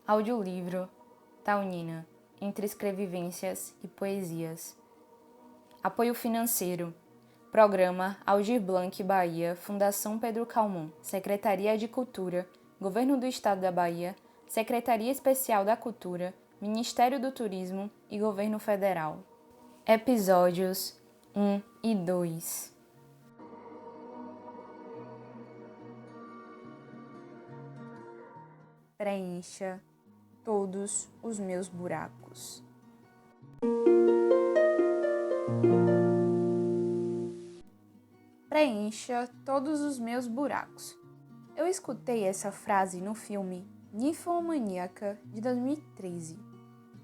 Audiolivro Taunina, entre escrevivências e poesias. Apoio financeiro. Programa Aldir Blanc Bahia, Fundação Pedro Calmon, Secretaria de Cultura, Governo do Estado da Bahia, Secretaria Especial da Cultura, Ministério do Turismo e Governo Federal. Episódios 1 e 2. Preencha todos os meus buracos. Preencha todos os meus buracos. Eu escutei essa frase no filme Ninfomaníaca de 2013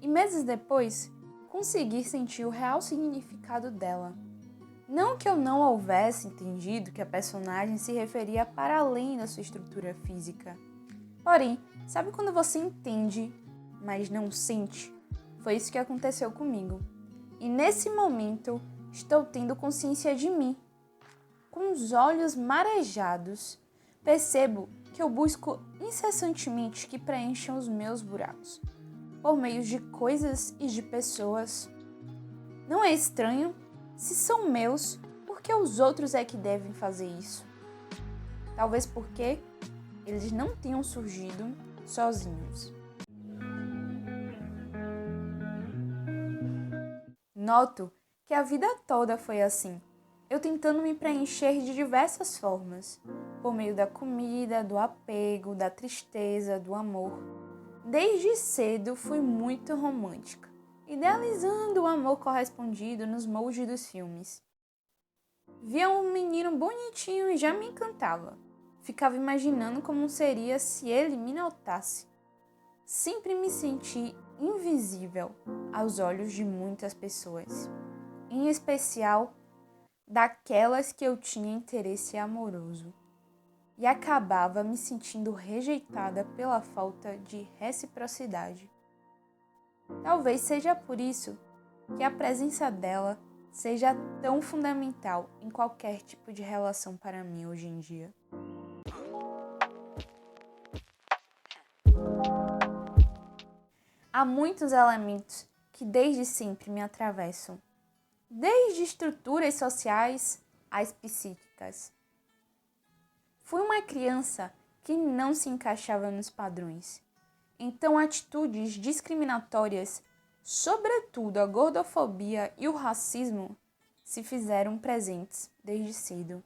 e meses depois consegui sentir o real significado dela. Não que eu não houvesse entendido que a personagem se referia para além da sua estrutura física. Porém, sabe quando você entende, mas não sente? Foi isso que aconteceu comigo. E nesse momento, estou tendo consciência de mim. Com os olhos marejados, percebo que eu busco incessantemente que preencham os meus buracos, por meio de coisas e de pessoas. Não é estranho? Se são meus, por que os outros é que devem fazer isso? Talvez porque eles não tenham surgido sozinhos. Noto que a vida toda foi assim, eu tentando me preencher de diversas formas, por meio da comida, do apego, da tristeza, do amor. Desde cedo fui muito romântica, idealizando o amor correspondido nos moldes dos filmes. Via um menino bonitinho e já me encantava. Ficava imaginando como seria se ele me notasse. Sempre me senti invisível aos olhos de muitas pessoas, em especial daquelas que eu tinha interesse amoroso, e acabava me sentindo rejeitada pela falta de reciprocidade. Talvez seja por isso que a presença dela seja tão fundamental em qualquer tipo de relação para mim hoje em dia. Há muitos elementos que desde sempre me atravessam, desde estruturas sociais às psíquicas. Fui uma criança que não se encaixava nos padrões, então atitudes discriminatórias, sobretudo a gordofobia e o racismo, se fizeram presentes desde cedo.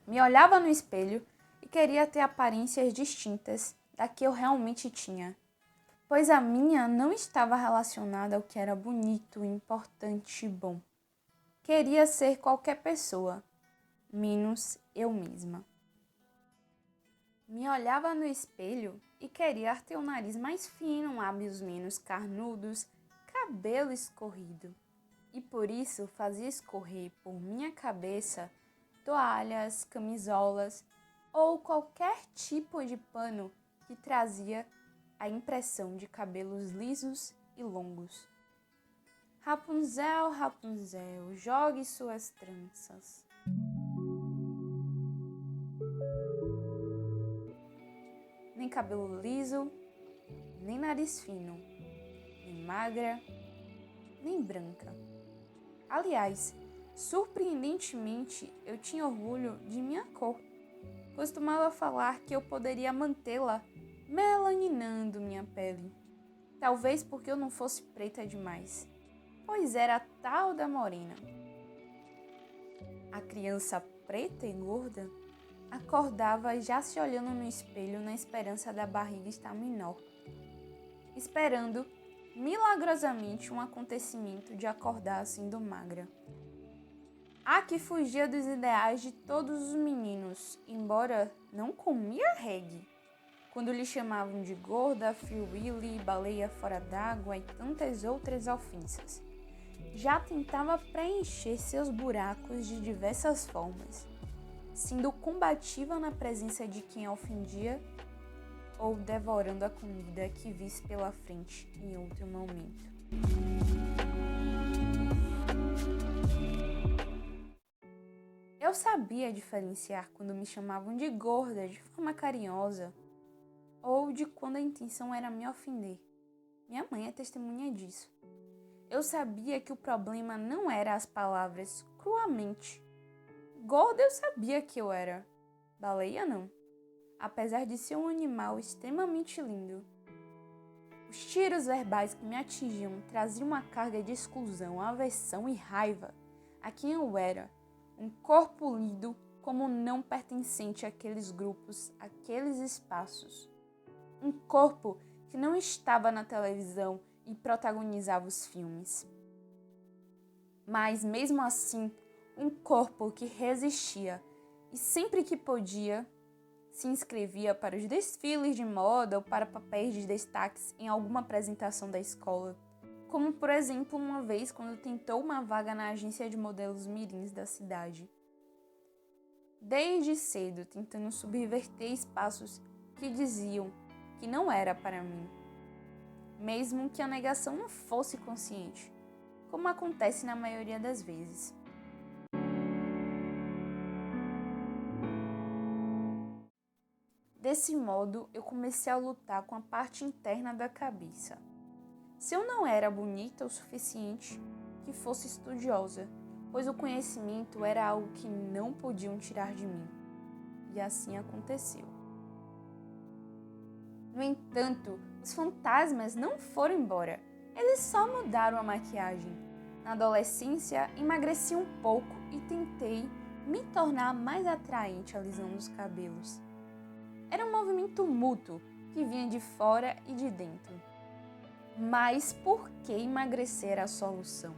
Me olhava no espelho e queria ter aparências distintas da que eu realmente tinha, pois a minha não estava relacionada ao que era bonito, importante e bom. Queria ser qualquer pessoa, menos eu mesma. Me olhava no espelho e queria ter o nariz mais fino, lábios menos carnudos, cabelo escorrido. E por isso fazia escorrer por minha cabeça toalhas, camisolas ou qualquer tipo de pano que trazia a impressão de cabelos lisos e longos. Rapunzel, Rapunzel, jogue suas tranças. Nem cabelo liso, nem nariz fino, nem magra, nem branca. Aliás, surpreendentemente, eu tinha orgulho de minha cor. Costumava falar que eu poderia mantê-la melaninando minha pele. Talvez porque eu não fosse preta demais, pois era a tal da morena. A criança preta e gorda acordava já se olhando no espelho na esperança da barriga estar menor, esperando milagrosamente um acontecimento de acordar sendo magra. A que fugia dos ideais de todos os meninos, embora não comia reggae, quando lhe chamavam de gorda, Free Willy, baleia fora d'água e tantas outras ofensas. Já tentava preencher seus buracos de diversas formas, sendo combativa na presença de quem a ofendia ou devorando a comida que visse pela frente em outro momento. Eu sabia diferenciar quando me chamavam de gorda de forma carinhosa ou de quando a intenção era me ofender. Minha mãe é testemunha disso. Eu sabia que o problema não era as palavras cruamente. Gorda eu sabia que eu era. Baleia não. Apesar de ser um animal extremamente lindo. Os tiros verbais que me atingiam traziam uma carga de exclusão, aversão e raiva a quem eu era. Um corpo lido como não pertencente àqueles grupos, àqueles espaços. Um corpo que não estava na televisão e protagonizava os filmes. Mas, mesmo assim, um corpo que resistia e sempre que podia, se inscrevia para os desfiles de moda ou para papéis de destaques em alguma apresentação da escola. Como, por exemplo, uma vez quando tentou uma vaga na agência de modelos mirins da cidade. Desde cedo, tentando subverter espaços que diziam que não era para mim. Mesmo que a negação não fosse consciente, como acontece na maioria das vezes. Desse modo, eu comecei a lutar com a parte interna da cabeça. Se eu não era bonita o suficiente, que fosse estudiosa, pois o conhecimento era algo que não podiam tirar de mim. E assim aconteceu. No entanto, os fantasmas não foram embora. Eles só mudaram a maquiagem. Na adolescência, emagreci um pouco e tentei me tornar mais atraente alisando os cabelos. Era um movimento mútuo que vinha de fora e de dentro. Mas por que emagrecer era a solução?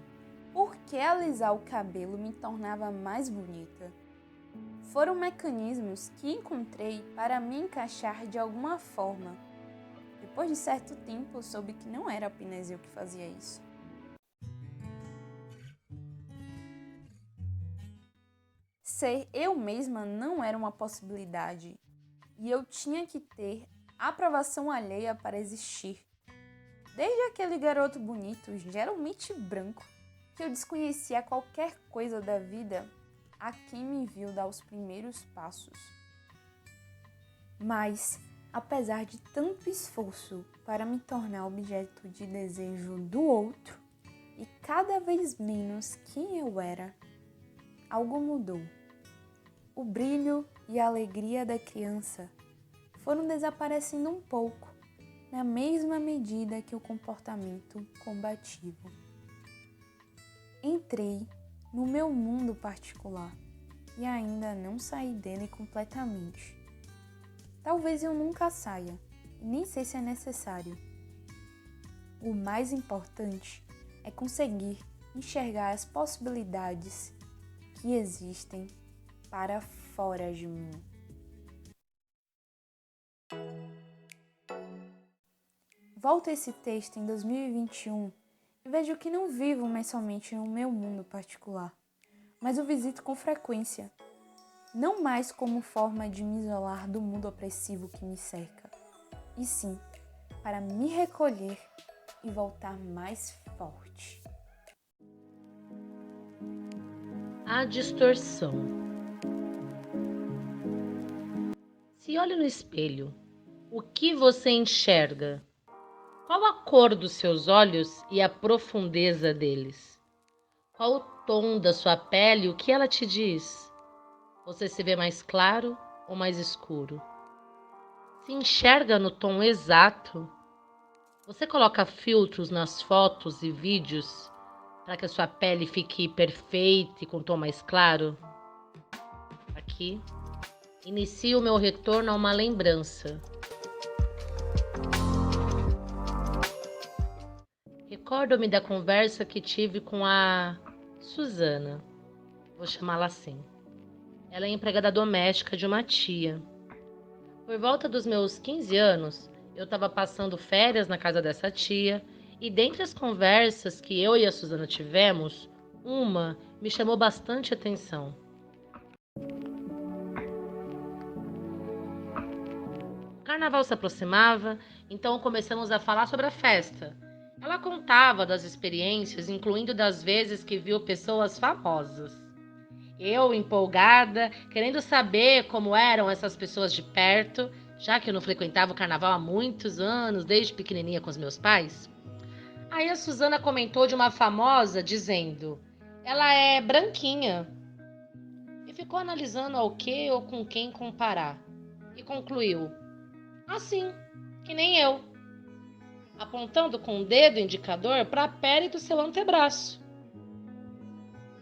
Por que alisar o cabelo me tornava mais bonita? Foram mecanismos que encontrei para me encaixar de alguma forma. Depois de certo tempo, soube que não era apenas eu que fazia isso. Ser eu mesma não era uma possibilidade. E eu tinha que ter aprovação alheia para existir. Desde aquele garoto bonito, geralmente branco, que eu desconhecia qualquer coisa da vida, a quem me viu dar os primeiros passos. Mas, apesar de tanto esforço para me tornar objeto de desejo do outro, e cada vez menos quem eu era, algo mudou. O brilho e a alegria da criança foram desaparecendo um pouco, na mesma medida que o comportamento combativo. Entrei no meu mundo particular e ainda não saí dele completamente. Talvez eu nunca saia, e nem sei se é necessário. O mais importante é conseguir enxergar as possibilidades que existem para fora de mim. Volto a esse texto em 2021 e vejo que não vivo mais somente no meu mundo particular, mas o visito com frequência, não mais como forma de me isolar do mundo opressivo que me cerca, e sim para me recolher e voltar mais forte. A distorção. Se olha no espelho, o que você enxerga? Qual a cor dos seus olhos e a profundeza deles? Qual o tom da sua pele e o que ela te diz? Você se vê mais claro ou mais escuro? Se enxerga no tom exato? Você coloca filtros nas fotos e vídeos para que a sua pele fique perfeita e com tom mais claro? Aqui, inicio o meu retorno a uma lembrança. Recordo-me da conversa que tive com a Suzana, vou chamá-la assim. Ela é empregada doméstica de uma tia. Por volta dos meus 15 anos, eu estava passando férias na casa dessa tia e dentre as conversas que eu e a Suzana tivemos, uma me chamou bastante atenção. O carnaval se aproximava, então começamos a falar sobre a festa. Ela contava das experiências, incluindo das vezes que viu pessoas famosas. Eu, empolgada, querendo saber como eram essas pessoas de perto, já que eu não frequentava o carnaval há muitos anos, desde pequenininha com os meus pais. Aí a Suzana comentou de uma famosa dizendo: ela é branquinha. E ficou analisando ao que ou com quem comparar. E concluiu: assim, que nem eu, apontando com o dedo indicador para a pele do seu antebraço.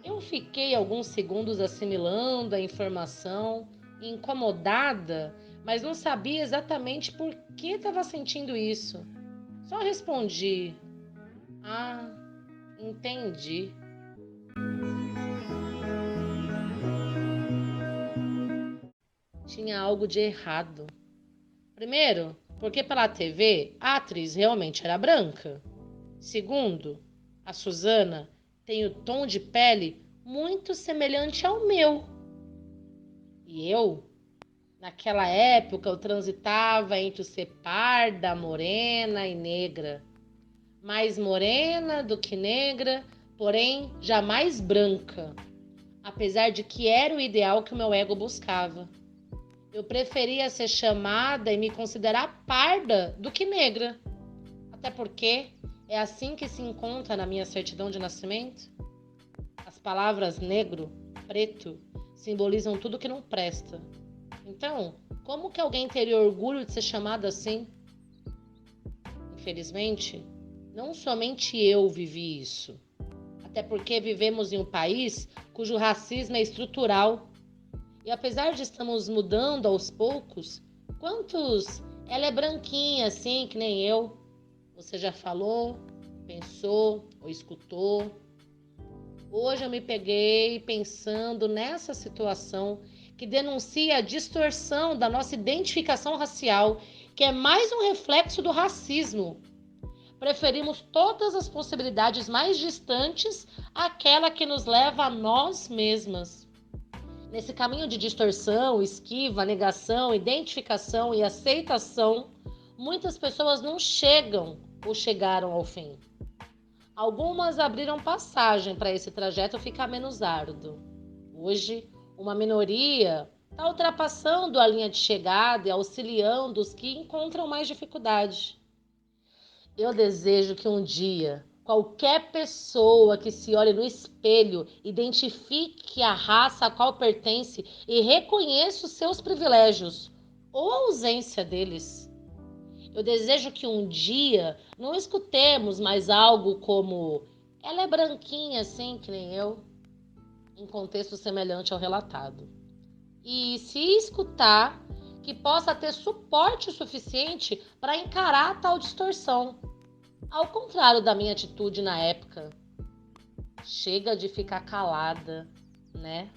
Eu fiquei alguns segundos assimilando a informação, incomodada, mas não sabia exatamente por que estava sentindo isso. Só respondi: ah, entendi. Tinha algo de errado. Primeiro, porque pela TV a atriz realmente era branca. Segundo, a Suzana tem o tom de pele muito semelhante ao meu. E eu, naquela época, eu transitava entre o ser parda, morena e negra. Mais morena do que negra, porém jamais branca. Apesar de que era o ideal que o meu ego buscava. Eu preferia ser chamada e me considerar parda do que negra. Até porque é assim que se encontra na minha certidão de nascimento. As palavras negro, preto, simbolizam tudo que não presta. Então, como que alguém teria orgulho de ser chamado assim? Infelizmente, não somente eu vivi isso. Até porque vivemos em um país cujo racismo é estrutural. E apesar de estamos mudando aos poucos, quantos ela é branquinha assim que nem eu? Você já falou, pensou ou escutou? Hoje eu me peguei pensando nessa situação que denuncia a distorção da nossa identificação racial, que é mais um reflexo do racismo. Preferimos todas as possibilidades mais distantes àquela que nos leva a nós mesmas. Nesse caminho de distorção, esquiva, negação, identificação e aceitação, muitas pessoas não chegam ou chegaram ao fim. Algumas abriram passagem para esse trajeto ficar menos árduo. Hoje, uma minoria está ultrapassando a linha de chegada e auxiliando os que encontram mais dificuldade. Eu desejo que um dia qualquer pessoa que se olhe no espelho identifique a raça a qual pertence e reconheça os seus privilégios ou a ausência deles. Eu desejo que um dia não escutemos mais algo como ela é branquinha assim que nem eu, em contexto semelhante ao relatado. E se escutar, que possa ter suporte suficiente para encarar tal distorção. Ao contrário da minha atitude na época. Chega de ficar calada, né?